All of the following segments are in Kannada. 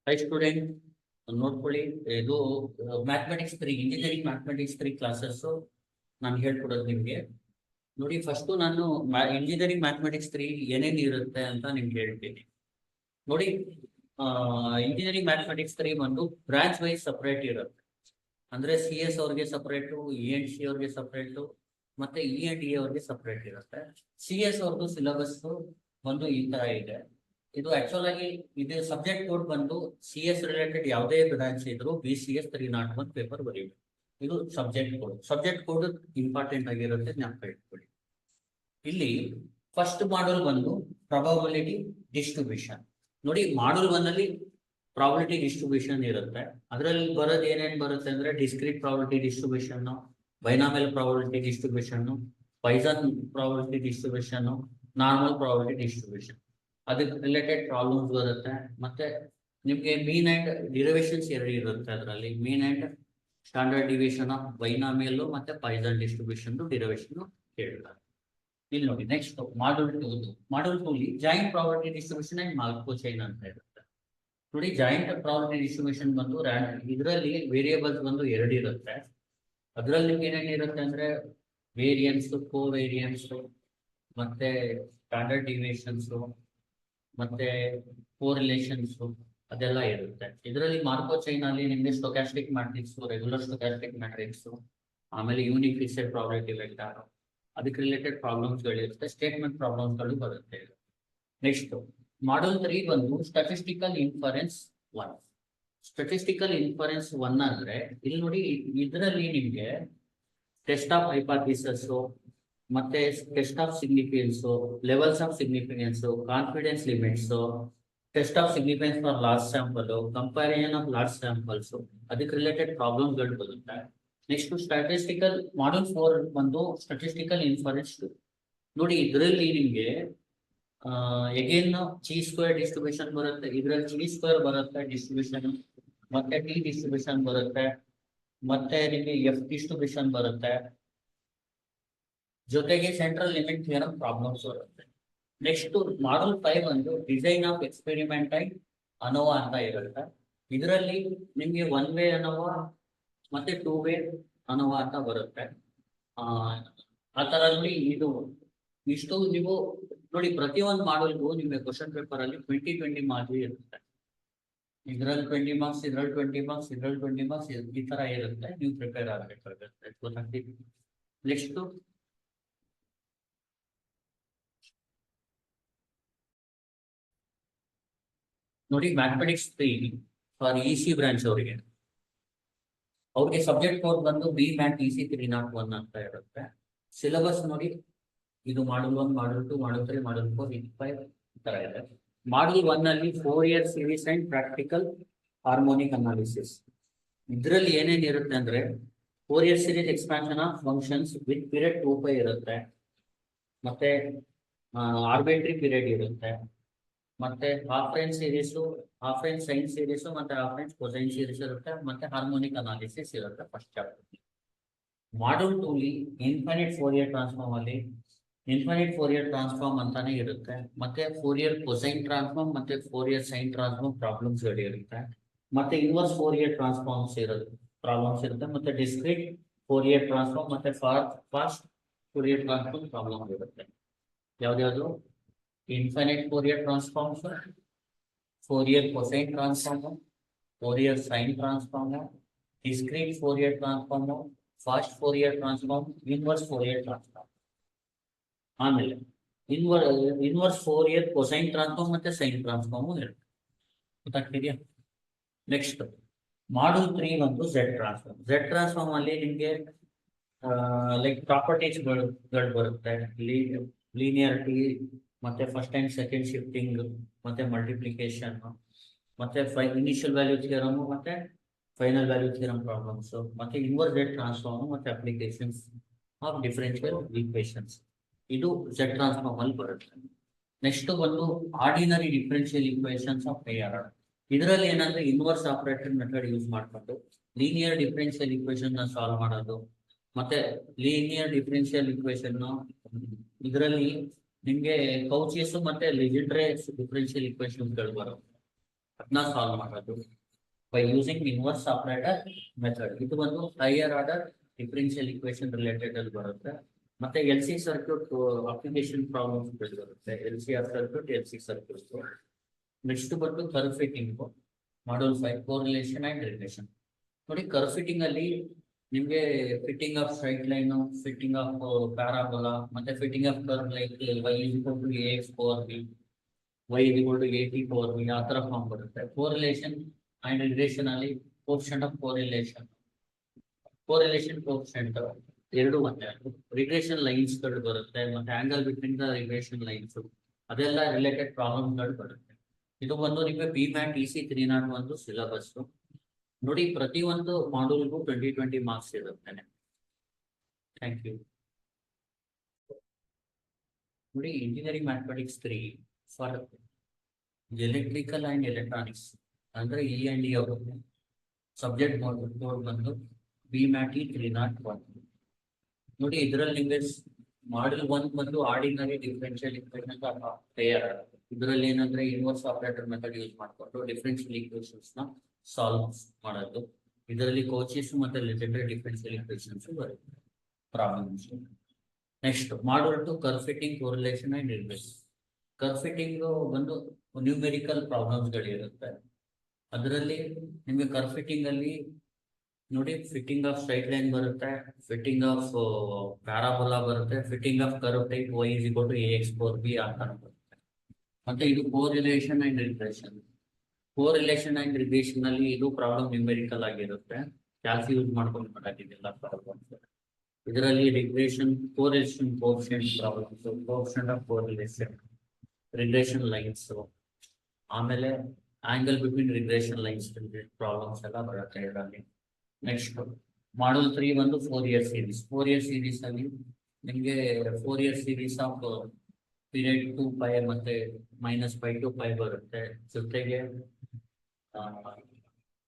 ಹೈ ಸ್ಟೂಡೆಂಟ್ ನೋಡ್ಕೊಳ್ಳಿ. ಇದು ಮ್ಯಾಥಮೆಟಿಕ್ಸ್ 3 ಇಂಜಿನಿಯರಿಂಗ್ ಮ್ಯಾಥಮೆಟಿಕ್ಸ್ 3 ಕ್ಲಾಸಸ್ ನಾನು ಹೇಳ್ಕೊಡೋದು ನಿಮಗೆ. ನೋಡಿ, ಫಸ್ಟ್ ನಾನು ಇಂಜಿನಿಯರಿಂಗ್ ಮ್ಯಾಥಮೆಟಿಕ್ಸ್ 3 ಏನೇನು ಇರುತ್ತೆ ಅಂತ ನಿಮ್ಗೆ ಹೇಳ್ತೀನಿ. ನೋಡಿ, ಇಂಜಿನಿಯರಿಂಗ್ ಮ್ಯಾಥಮೆಟಿಕ್ಸ್ 3 ಒಂದು ಬ್ರಾಂಚ್ ವೈಸ್ ಸಪರೇಟ್ ಇರುತ್ತೆ. ಅಂದ್ರೆ CS ಅವ್ರಿಗೆ ಸಪರೇಟು, E&C ಅವ್ರಿಗೆ ಸಪರೇಟು, ಮತ್ತೆ E&E ಅವ್ರಿಗೆ ಸಪರೇಟ್ ಇರುತ್ತೆ. CS ಅವ್ರದ್ದು ಸಿಲೆಬಸ್ ಒಂದು ಈ ತರ ಇದೆ. ಇದು ಆಕ್ಚುಲ್ ಆಗಿ ಇದು ಸಬ್ಜೆಕ್ಟ್ ಕೋಡ್ ಬಂದು CS ರಿಲೇಟೆಡ್ ಯಾವುದೇ ಬ್ರಾಂಚ್ ಇದ್ರು BCS 301 ಪೇಪರ್ ಬರೀಬೇಕು. ಇದು ಸಬ್ಜೆಕ್ಟ್ ಕೋಡ್ ಇಂಪಾರ್ಟೆಂಟ್ ಆಗಿರುತ್ತೆ, ಜ್ಞಾಪಕ ಇಟ್ಕೊಳ್ಳಿ. ಇಲ್ಲಿ ಫಸ್ಟ್ ಮಾಡ್ಯೂಲ್ ಬಂದು ಪ್ರಾಬಬಿಲಿಟಿ ಡಿಸ್ಟ್ರಿಬ್ಯೂಷನ್. ನೋಡಿ, ಮಾಡ್ಯೂಲ್ 1 ಅಲ್ಲಿ ಪ್ರಾಬಬಿಲಿಟಿ ಡಿಸ್ಟ್ರಿಬ್ಯೂಷನ್ ಇರುತ್ತೆ. ಅದರಲ್ಲಿ ಬರೋದು ಏನೇನು ಬರುತ್ತೆ ಅಂದ್ರೆ discrete probability distribution, binomial probability distribution, Poisson probability distribution, normal probability distribution. ಅದಕ್ಕೆ ರಿಲೇಟೆಡ್ ಪ್ರಾಬ್ಲಮ್ಸ್ ಬರುತ್ತೆ. ಮತ್ತೆ ನಿಮ್ಗೆ ಮೀನ್ ಅಂಡ್ ಡಿರೈವೇಶನ್ಸ್ ಎರಡು ಇರುತ್ತೆ. ಅದರಲ್ಲಿ mean and standard division of binomial ಮತ್ತೆ ಪಾಯ್ಸನ್ ಡಿಸ್ಟ್ರಿಬ್ಯೂಷನ್ ಡಿರೈವೇಶನ್ ಕೇಳ್ತಾರೆ. ಇಲ್ಲಿ ನೋಡಿ, next module 2 joint probability distribution and Markov chain ಅಂತ ಇರುತ್ತೆ. ನೋಡಿ, ಜಾಯಿಂಟ್ ಪ್ರಾಬಬಿಲಿಟಿ ಡಿಸ್ಟ್ರಿಬ್ಯೂಷನ್ ಬಂದು ಇದರಲ್ಲಿ ವೇರಿಯೇಬಲ್ಸ್ ಬಂದು 2 ಇರುತ್ತೆ. ಅದರಲ್ಲಿ ನಿಮ್ಗೆ ಏನೇನಿರುತ್ತೆ ಅಂದ್ರೆ ವೇರಿಯನ್ಸ್, ಕೋವೇರಿಯನ್ಸ್, ಮತ್ತೆ ಸ್ಟ್ಯಾಂಡರ್ಡ್ ಡಿವಿಯೇಷನ್ಸ್, ಮತ್ತೆ ಕೋರಿಲೇಷನ್ಸ್ ಅದೆಲ್ಲ ಇರುತ್ತೆ. ಇದರಲ್ಲಿ ಮಾರ್ಕೋ ಚೈನ್ ಅಲ್ಲಿ ನಿಮ್ಗೆ ಸ್ಟೊಕ್ಯಾಸ್ಟಿಕ್ ಮ್ಯಾಟ್ರಿಕ್ಸ್, ರೆಗ್ಯುಲರ್ ಸ್ಟೊಕ್ಯಾಸ್ಟಿಕ್ ಮ್ಯಾಟ್ರಿಕ್ಸ್, ಆಮೇಲೆ ಯೂನಿಕ್ ಫಿಕ್ಸೆಡ್ ಪ್ರಾಬಬಿಲಿಟಿ ವೆಕ್ಟರ್, ಅದಕ್ಕೆ ರಿಲೇಟೆಡ್ ಪ್ರಾಬ್ಲಮ್ಸ್ ಗಳಿರುತ್ತೆ. ಸ್ಟೇಟ್ಮೆಂಟ್ ಪ್ರಾಬ್ಲಮ್ಸ್ ಗಳು ಬರುತ್ತೆ. ನೆಕ್ಸ್ಟ್ ಮಾಡ್ಯೂಲ್ 3 ಬಂದು ಸ್ಟಾಟಿಸ್ಟಿಕಲ್ ಇನ್ಫರೆನ್ಸ್ 1. ಸ್ಟಾಟಿಸ್ಟಿಕಲ್ ಇನ್ಫರೆನ್ಸ್ 1 ಅಂದ್ರೆ ಇಲ್ಲಿ ನೋಡಿ, ಇದರಲ್ಲಿ ನಿಮ್ಗೆ ಟೆಸ್ಟ್ ಆಫ್ ಹೈಪಾಥಿಸಿಸ್, ಮತ್ತೆ test of significance, levels of significance, confidence limits, test of significance for large sample, comparison of large samples, ಅದಕ್ಕೆ ರಿಲೇಟೆಡ್ ಪ್ರಾಬ್ಲಮ್ಸ್ ಗಳು ಬರುತ್ತೆ. ನೆಕ್ಸ್ಟ್ ಸ್ಟಾಟಿಸ್ಟಿಕಲ್ ಮಾಡ್ಯೂಲ್ 4 ಬಂದು ಸ್ಟಾಟಿಸ್ಟಿಕಲ್ ಇನ್ಫರೆನ್ಸ್ 2. ನೋಡಿ, ಇದರಲ್ಲಿ ನಿಮ್ಗೆ ಎಗೇನ್ ಚಿ ಸ್ಕ್ವೇರ್ ಡಿಸ್ಟ್ರಿಬ್ಯೂಷನ್ ಬರುತ್ತೆ. ಇದರಲ್ಲಿ ಚಿ ಸ್ಕ್ವೇರ್ ಬರುತ್ತೆ ಡಿಸ್ಟ್ರಿಬ್ಯೂಷನ್, ಮತ್ತೆ ಟಿ ಡಿಸ್ಟ್ರಿಬ್ಯೂಷನ್ ಬರುತ್ತೆ, ಮತ್ತೆ ನಿಮಗೆ ಎಫ್ ಡಿಸ್ಟ್ರಿಬ್ಯೂಷನ್ ಬರುತ್ತೆ, ಜೊತೆಗೆ ಸೆಂಟ್ರಲ್ ಲಿಮಿಟ್ ಥಿಯರಂ ಪ್ರಾಬ್ಲಮ್ಸ್ ಬರುತ್ತೆ. ನೆಕ್ಸ್ಟ್ ಮಾಡ್ಯೂಲ್ 5 ಒಂದು ಡಿಸೈನ್ ಆಫ್ ಎಕ್ಸ್ಪೆರಿಮೆಂಟ್ ಅಂಡ್ ಅನೋವಾ ಅಂತ ಇರುತ್ತೆ. ಇದರಲ್ಲಿ ನಿಮ್ಗೆ 1 ವೇ ಅನೋವಾ ಮತ್ತೆ 2 ವೇ ಅನೋವಾ ಅಂತ ಬರುತ್ತೆ. ಆ ತರ ನೋಡಿ, ಇಷ್ಟು ನೀವು ನೋಡಿ, ಪ್ರತಿಯೊಂದು ಮಾಡ್ಯೂಲ್ಗೂ ನಿಮಗೆ ಕ್ವಶನ್ ಪೇಪರ್ ಅಲ್ಲಿ 20 ಮಾರ್ಕ್ಸ್ ಇರುತ್ತೆ. ಇದರಲ್ಲಿ 20 ಮಾರ್ಕ್ಸ್, ಇದರಲ್ಲಿ 20 ಮಾರ್ಕ್ಸ್, ಇದರಲ್ಲಿ 20 ಮಾರ್ಕ್ಸ್, ಈ ತರ ಇರುತ್ತೆ. ನೀವು ಪ್ರಿಪೇರ್ ಆಗಬೇಕಾಗುತ್ತೆ. ನೆಕ್ಸ್ಟ್ ನೋಡಿ, ಮ್ಯಾಥಮೆಟಿಕ್ಸ್ 3 ಫಾರ್ EC ಬ್ರಾಂಚ್ ಅವ್ರಿಗೆ ಸಬ್ಜೆಕ್ಟ್ ಕೋಡ್ ಬಂದು ಬಿ ಮ್ಯಾಥ್ EC 301 ಅಂತ ಇರುತ್ತೆ. ಸಿಲೆಬಸ್ ನೋಡಿ, ಇದು ಮಾಡ್ಯೂಲ್ 1, ಮಾಡ್ಯೂಲ್ 2, ಮಾಡ್ಯೂಲ್ 3, ಮಾಡ್ಯೂಲ್ 4, 5 ಈ ತರ ಇದೆ. ಮಾಡ್ಯೂಲ್ 1 ಅಲ್ಲಿ 4 year series and practical harmonic analysis. ಇದರಲ್ಲಿ ಏನೇನು ಇರುತ್ತೆ ಅಂದ್ರೆ 4 year series expansion of functions with period 2π ಇರುತ್ತೆ, ಮತ್ತೆ ಆರ್ಬಿಟ್ರಿ ಪೀರಿಯಡ್ ಇರುತ್ತೆ, ಮತ್ತೆ half range series, half range sine series, ಮತ್ತೆ ಹಾಫ್ ರೇಂಜ್ ಕೊಸೈನ್ ಸೀರೀಸ್ ಇರುತ್ತೆ, ಮತ್ತೆ ಹಾರ್ಮೋನಿಕ್ ಅನಾಲಿಸಿಸ್ ಇರುತ್ತೆ ಫಸ್ಟ್ ಚಾಪ್ಟರ್. ಮಾಡ್ಯೂಲ್ 2 ಅಲ್ಲಿ ಇನ್ಫೈನೈಟ್ ಫೋರಿಯರ್ ಟ್ರಾನ್ಸ್ಫಾರ್ಮ್ ಅಲ್ಲಿ ಇನ್ಫೈನೈಟ್ ಫೋರಿಯರ್ ಟ್ರಾನ್ಸ್ಫಾರ್ಮ್ ಅಂತಾನೆ ಇರುತ್ತೆ, ಮತ್ತೆ ಫೋರಿಯರ್ ಕೊಸೈನ್ ಟ್ರಾನ್ಸ್ಫಾರ್ಮ್ ಮತ್ತೆ ಫೋರಿಯರ್ ಸೈನ್ ಟ್ರಾನ್ಸ್ಫಾರ್ಮ್ ಪ್ರಾಬ್ಲಮ್ಸ್ ಇರುತ್ತೆ, ಮತ್ತೆ ಇನ್ವರ್ಸ್ ಫೋರಿಯರ್ ಟ್ರಾನ್ಸ್ಫಾರ್ಮ್ಸ್ ಪ್ರಾಬ್ಲಮ್ಸ್ ಇರುತ್ತೆ, ಮತ್ತೆ ಡಿಸ್ಕ್ರೀಟ್ ಫೋರಿಯರ್ ಟ್ರಾನ್ಸ್ಫಾರ್ಮ್ ಮತ್ತೆ ಫಾಸ್ಟ್ ಫೋರಿಯರ್ ಟ್ರಾನ್ಸ್ಫಾರ್ಮ್ ಪ್ರಾಬ್ಲಮ್ ಇರುತ್ತೆ. ಯಾವ್ದ್ಯಾವ್ದು? Infinite Fourier transforms, Fourier cosine transform, Fourier sine transform, discrete Fourier transform, fast Fourier transform, inverse Fourier transform. ಆಮೇಲೆ ಇನ್ವರ್ಸ್ ಫೋರಿಯರ್ ಕೊಸೈನ್ ಟ್ರಾನ್ಸ್ಫಾರ್ಮ್ ಮತ್ತೆ ಸೈನ್ ಟ್ರಾನ್ಸ್ಫಾರ್ಮ್ ಇರುತ್ತೆ. ಗೊತ್ತಾಗ್ತಿದೆಯಾ? ನೆಕ್ಸ್ಟ್ ಮಾಡ್ಯೂಲ್ 3 ಒಂದು ಝೆಡ್ ಟ್ರಾನ್ಸ್ಫಾರ್ಮ್ ಅಲ್ಲಿ ನಿಮ್ಗೆ ಲೈಕ್ ಪ್ರಾಪರ್ಟೀಸ್ ಗಳು ಬರುತ್ತೆ. ಲೀನಿಯರಿಟಿ, ಮತ್ತೆ ಫಸ್ಟ್ ಅಂಡ್ ಸೆಕೆಂಡ್ ಶಿಫ್ಟಿಂಗ್, ಮತ್ತೆ ಮಲ್ಟಿಪ್ಲಿಕೇಶನ್, ಮತ್ತೆ ಇನಿಷಿಯಲ್ ವ್ಯಾಲ್ಯೂ ಥಿಯರಮ್, ಮತ್ತೆ ಫೈನಲ್ ವ್ಯಾಲ್ಯೂ ಥಿಯರಮ್ ಪ್ರಾಬ್ಲಮ್ಸ್, ಮತ್ತೆ ಇನ್ವರ್ಸ್ ಝೆಡ್ ಟ್ರಾನ್ಸ್ಫಾರ್ಮ್, ಮತ್ತೆ ಅಪ್ಲಿಕೇಶನ್ಸ್ ಆಫ್ ಡಿಫರೆನ್ಷಿಯಲ್ ಈಕ್ವೇಷನ್ಸ್. ಇದು ಝೆಡ್ ಟ್ರಾನ್ಸ್ಫಾರ್ಮ್ ಅಲ್ಲಿ ಬರುತ್ತೆ. ನೆಕ್ಸ್ಟ್ ಬಂದು ordinary differential equations of AR. ಇದರಲ್ಲಿ ಏನಂದ್ರೆ ಇನ್ವರ್ಸ್ ಆಪರೇಟರ್ ಮೆಥಡ್ ಯೂಸ್ ಮಾಡ್ಕೊಂಡು ಲೀನಿಯರ್ ಡಿಫರೆನ್ಷಿಯಲ್ ಈಕ್ವೇಷನ್ ನ ಸಾಲ್ವ್ ಮಾಡೋದು. ಮತ್ತೆ ಲೀನಿಯರ್ ಡಿಫರೆನ್ಷಿಯಲ್ ಈಕ್ವೇಷನ್ ಇದರಲ್ಲಿ ನಿಮ್ಗೆ ಕೌಚಿಸ್ ಮತ್ತೆ ಲೆಜೆಂಡ್ರೆ ಡಿಫರೆನ್ಷಿಯಲ್ ಈಕ್ವೇಷನ್ ಗಳು ಬರುತ್ತೆ. ಅದನ್ನ ಸಾಲ್ವ್ ಮಾಡೋದು by using inverse operator method. ಇದು ಒಂದು higher order differential equation related ಅಲ್ಲಿ ಬರುತ್ತೆ. ಮತ್ತೆ L C circuit application problems ಬರುತ್ತೆ. L C R circuit, L C circuit. Next ಬಂದು curve fitting, module 5 correlation and relation. ನೋಡಿ ಕರ್ವ್ ಫಿಟ್ಟಿಂಗ್ ಅಲ್ಲಿ ನಿಮ್ಗೆ fitting of straight line, fitting of parabola, ಮತ್ತೆ fitting of curve like y equal to ax power b, y equal to at power b, ಆ ತರ ಫಾರ್ಮ್ ಬರುತ್ತೆ. ಕೋರಿಲೇಷನ್ ಅಂಡ್ ರಿಲೇಷನ್ ಅಲ್ಲಿ coefficient of correlation, correlation coefficient ಎರಡು, ಮತ್ತೆ ರಿಗ್ರೆಷನ್ ಲೈನ್ಸ್ ಗಳು ಬರುತ್ತೆ, ಮತ್ತೆ angle between the regression lines, ಅದೆಲ್ಲ ರಿಲೇಟೆಡ್ ಪ್ರಾಬ್ಲಮ್ ಗಳು ಬರುತ್ತೆ. ಇದು ಬಂದು ನಿಮಗೆ ಬಿ ಮ್ಯಾಟ್ EC 301 ಸಿಲೆಬಸ್. ನೋಡಿ ಪ್ರತಿ ಒಂದು ಮಾಡ್ಯೂಲ್ಗೂ 20 ಮಾರ್ಕ್ಸ್ ಇರುತ್ತೆ. Thank you. ನೋಡಿ engineering mathematics 3 for electrical and electronics ಅಂದ್ರೆ E&E ಆಗುತ್ತೆ. ಸಬ್ಜೆಕ್ಟ್ ಕೋಡ್ ಬಂದು ಬಿ ಮ್ಯಾಟ್ E 301. ನೋಡಿ ಇದರಲ್ಲಿ ನಿಮಗೆ ಮಾಡ್ಯೂಲ್ 1 ಬಂದು ಆರ್ಡಿನರಿ ಡಿಫರೆನ್ಷಿಯಲ್ ಇಕ್ವೇಷನ್ ತಯಾರ. ಇದರಲ್ಲಿ ಏನಂದ್ರೆ ಇನ್ವರ್ಸ್ ಆಪರೇಟರ್ ಮೆಥಡ್ ಯೂಸ್ ಮಾಡಿಕೊಂಡು ಡಿಫರೆನ್ಷಿಯಲ್ ಇಕ್ವೇಷನ್ಸ್ ನ ಸಾಲ್ವ್ ಮಾಡೋದು. ಇದರಲ್ಲಿ ಕೋಚಿಸ್ ಮತ್ತೆ ಲೆಜೆಂಡರಿ ಡಿಫರೆನ್ಷಿಯಲ್ ಇಕ್ವೇಷನ್ಸ್ ಬರುತ್ತೆ problems. Next module 2 curve fitting, correlation and relation. Curve fitting ಬಂದು ನ್ಯೂಮೆರಿಕಲ್ ಪ್ರಾಬ್ಲಮ್ಸ್ ಗಳಿರುತ್ತೆ. ಅದರಲ್ಲಿ ನಿಮಗೆ ಕರ್ವ್ ಫಿಟ್ಟಿಂಗ್ ಅಲ್ಲಿ ನೋಡಿ ಫಿಟ್ಟಿಂಗ್ ಆಫ್ ಸ್ಟ್ರೈಟ್ ಲೈನ್ ಬರುತ್ತೆ, ಫಿಟ್ಟಿಂಗ್ ಆಫ್ ಪ್ಯಾರಾಬೋಲಾ ಬರುತ್ತೆ, fitting of curve type y is equal to ax power b ಅಂತ ಬರುತ್ತೆ. ಮತ್ತೆ ಇದು correlation and regression. Correlation and regression ಅಲ್ಲಿ ಇದು ಪ್ರಾಬ್ಲಮ್ ನ್ಯೂಮೆರಿಕಲ್ ಆಗಿರುತ್ತೆ. ಕ್ಯಾಲ್ಸಿ ಯೂಸ್ ಮಾಡ್ಕೊಂಡು ಮಾಡೋದಿದೆಲ್ಲ ಪ್ರಾಬ್ಲಮ್ಸ್. ಇದರಲ್ಲಿ regression, correlation coefficient problems, coefficient of correlation, regression lines, ಆಮೇಲೆ angle between regression lines problems ಎಲ್ಲ ಬರುತ್ತೆ ಇದರಲ್ಲಿ. ನೆಕ್ಸ್ಟ್ ಮಾಡ್ಯೂಲ್ 3 ಒಂದು 4 ಇಯರ್ ಸೀರೀಸ್. 4 ಇಯರ್ ಸೀರೀಸ್ ಅಲ್ಲಿ ನಿಮಗೆ 4 ಇಯರ್ ಸೀರೀಸ್ ಆಫ್ ಪೀರಿಯಡ್ 2π ಮತ್ತೆ -π to π ಬರುತ್ತೆ. ಜೊತೆಗೆ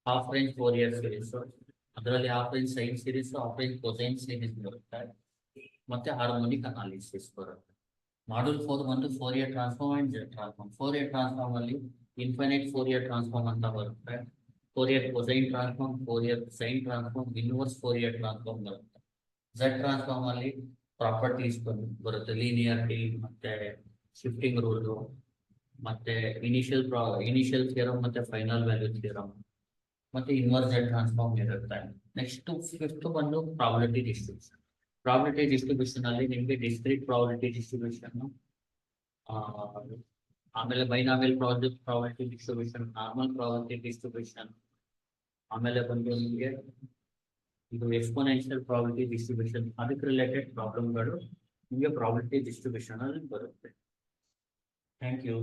ಹಾಫ್ ರೇಂಜ್ 4 ಇಯರ್ ಸೀರೀಸ್, ಅದರಲ್ಲಿ half range sine series, half range cosine series ಬರುತ್ತೆ, ಮತ್ತೆ ಹಾರ್ಮೋನಿಕ್ ಅನಾಲಿಸಿಸ್ ಬರುತ್ತೆ. ಮಾಡ್ಯೂಲ್ 4 ಒಂದು 4 ಇಯರ್ ಟ್ರಾನ್ಸ್ಫಾರ್ಮ್ ಅಂಡ್ ಜೆಡ್ ಟ್ರಾನ್ಸ್ಫಾರ್ಮ್. 4 ಇಯರ್ ಟ್ರಾನ್ಸ್ಫಾರ್ಮ್ ಅಲ್ಲಿ ಇನ್ಫೈನೈಟ್ 4 ಇಯರ್ ಟ್ರಾನ್ಸ್ಫಾರ್ಮ್ ಅಂತ ಬರುತ್ತೆ, 4 ಇಯರ್ ಕೊಸೈನ್ ಟ್ರಾನ್ಸ್ಫಾರ್ಮ್, 4 ಇಯರ್ ಸೈನ್ ಟ್ರಾನ್ಸ್ಫಾರ್ಮ್, ಇನ್ವರ್ಸ್ 4 ಇಯರ್ ಟ್ರಾನ್ಸ್ಫಾರ್ಮ್ ಬರುತ್ತೆ. ಜೆಡ್ ಟ್ರಾನ್ಸ್ಫಾರ್ಮ್ ಅಲ್ಲಿ ಪ್ರಾಪರ್ಟೀಸ್ ಬರುತ್ತೆ, ಲೀನಿಯಾರಿಟಿ, ಮತ್ತೆ ಶಿಫ್ಟಿಂಗ್ ರೂಲ್, ಮತ್ತೆ ಇನಿಷಿಯಲ್ ಥಿಯರಮ್, ಮತ್ತೆ ಫೈನಲ್ ವ್ಯಾಲ್ಯೂ ಥಿಯರಮ್, ಮತ್ತೆ ಇನ್ವರ್ಸ್ ಜೆಡ್ ಟ್ರಾನ್ಸ್ಫಾರ್ಮ್ ಇರುತ್ತೆ. ನೆಕ್ಸ್ಟ್ 5th ಬಂದು ಪ್ರಾಬಬಿಲಿಟಿ ಡಿಸ್ಟ್ರಿಬ್ಯೂಷನ್. ಪ್ರಾಬಬಿಲಿಟಿ ಡಿಸ್ಟ್ರಿಬ್ಯೂಷನ್ ಅಲ್ಲಿ ನಿಮಗೆ ಡಿಸ್ಕ್ರೀಟ್ ಪ್ರಾಬಬಿಲಿಟಿ ಡಿಸ್ಟ್ರಿಬ್ಯೂಷನ್, ಆಮೇಲೆ binomial probability distribution, normal probability distribution, ಆಮೇಲೆ ಬಂದು ನಿಮಗೆ ಇದು ಎಕ್ಸ್ಪೋನೆನ್ಷಿಯಲ್ ಪ್ರಾಬಬಿಲಿಟಿ ಡಿಸ್ಟ್ರಿಬ್ಯೂಷನ್, ಅದಕ್ಕೆ ರಿಲೇಟೆಡ್ ಪ್ರಾಬ್ಲಮ್ಗಳು ನಿಮಗೆ ಪ್ರಾಬಬಿಲಿಟಿ ಡಿಸ್ಟ್ರಿಬ್ಯೂಷನ್ ಅಲ್ಲಿ ಬರುತ್ತೆ. Thank you.